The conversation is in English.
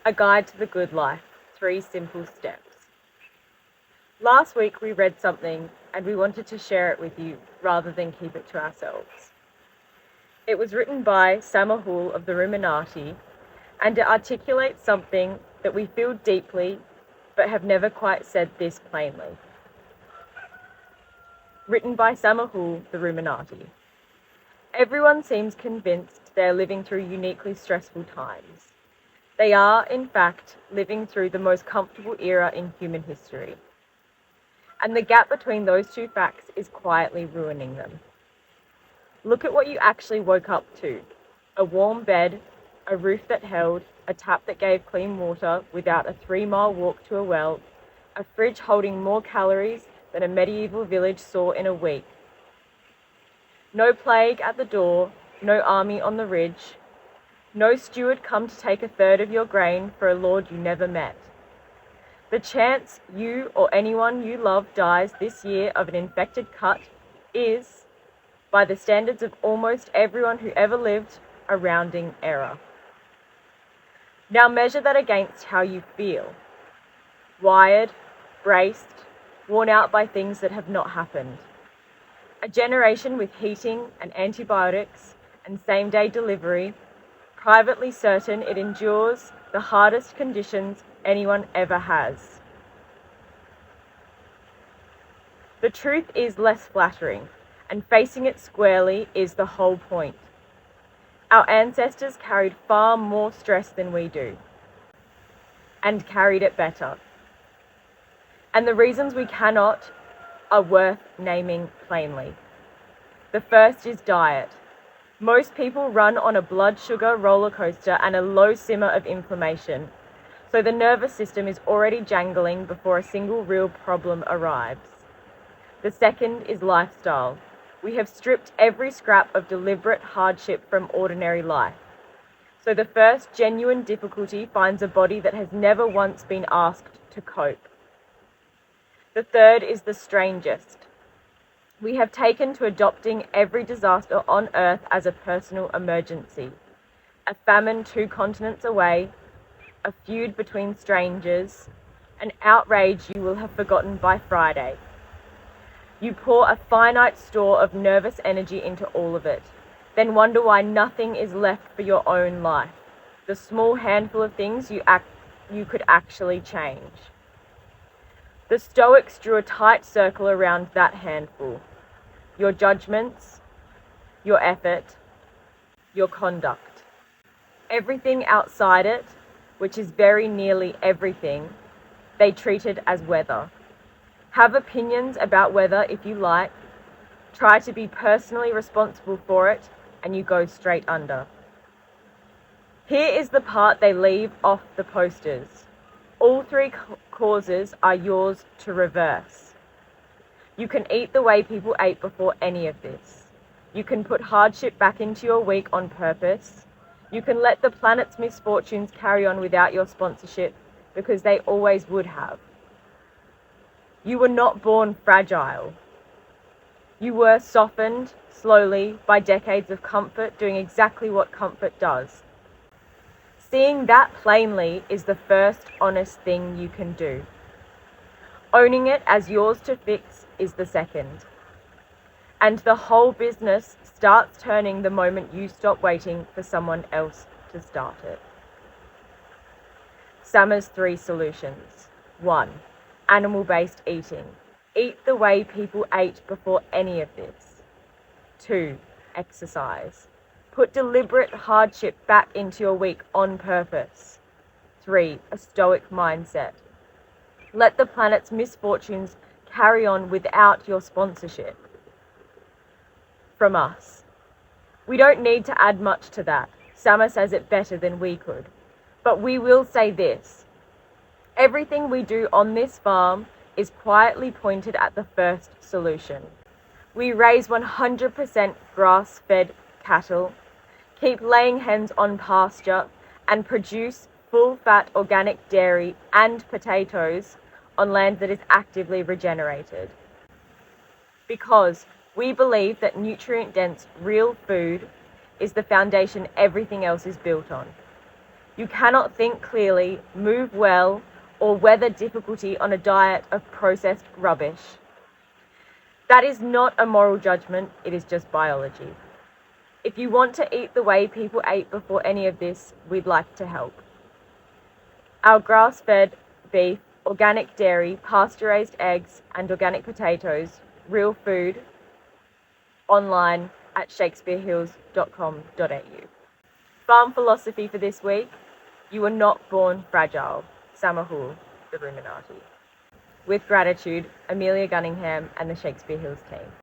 A Guide to the Good Life, 3 Simple Steps. Last week we read something and we wanted to share it with you rather than keep it to ourselves. It was written by Samahul of the Ruminati, and it articulates something that we feel deeply but have never quite said this plainly. Written by Samahul, the Ruminati. Everyone seems convinced they are living through uniquely stressful times. They are, in fact, living through the most comfortable era in human history. And the gap between those two facts is quietly ruining them. Look at what you actually woke up to. A warm bed, a roof that held, a tap that gave clean water without a 3-mile walk to a well, a fridge holding more calories than a medieval village saw in a week. No plague at the door, no army on the ridge, no steward come to take a third of your grain for a lord you never met. The chance you or anyone you love dies this year of an infected cut is, by the standards of almost everyone who ever lived, a rounding error. Now measure that against how you feel. Wired, braced, worn out by things that have not happened. A generation with heating and antibiotics and same-day delivery, privately certain it endures the hardest conditions anyone ever has. The truth is less flattering, and facing it squarely is the whole point. Our ancestors carried far more stress than we do, and carried it better. And the reasons we cannot are worth naming plainly. The first is diet. Most people run on a blood sugar roller coaster and a low simmer of inflammation, so the nervous system is already jangling before a single real problem arrives. The second is lifestyle. We have stripped every scrap of deliberate hardship from ordinary life. So the first genuine difficulty finds a body that has never once been asked to cope. The third is the strangest. We have taken to adopting every disaster on Earth as a personal emergency. A famine 2 continents away, a feud between strangers, an outrage you will have forgotten by Friday. You pour a finite store of nervous energy into all of it, then wonder why nothing is left for your own life, the small handful of things you could actually change. The Stoics drew a tight circle around that handful. Your judgments, your effort, your conduct. Everything outside it, which is very nearly everything, they treated as weather. Have opinions about weather if you like, try to be personally responsible for it, and you go straight under. Here is the part they leave off the posters. All 3 causes are yours to reverse. You can eat the way people ate before any of this. You can put hardship back into your week on purpose. You can let the planet's misfortunes carry on without your sponsorship, because they always would have. You were not born fragile. You were softened, slowly, by decades of comfort doing exactly what comfort does. Seeing that plainly is the first honest thing you can do. Owning it as yours to fix is the second. And the whole business starts turning the moment you stop waiting for someone else to start it. Sama's 3 solutions. 1. Animal-based eating. Eat the way people ate before any of this. 2. Exercise. Put deliberate hardship back into your week on purpose. 3. A stoic mindset. Let the planet's misfortunes carry on without your sponsorship. From us. We don't need to add much to that. Sama says it better than we could. But we will say this. Everything we do on this farm is quietly pointed at the first solution. We raise 100% grass-fed cattle, keep laying hens on pasture, and produce full-fat organic dairy and potatoes on land that is actively regenerated. Because we believe that nutrient-dense real food is the foundation everything else is built on. You cannot think clearly, move well, or weather difficulty on a diet of processed rubbish. That is not a moral judgment, it is just biology. If you want to eat the way people ate before any of this, we'd like to help. Our grass-fed beef, organic dairy, pasture-raised eggs, and organic potatoes, real food, online at shakespearehills.com.au. Farm philosophy for this week: you were not born fragile. Samahul, the Ruminati. With gratitude, Amelia Gunningham and the Shakespeare Hills team.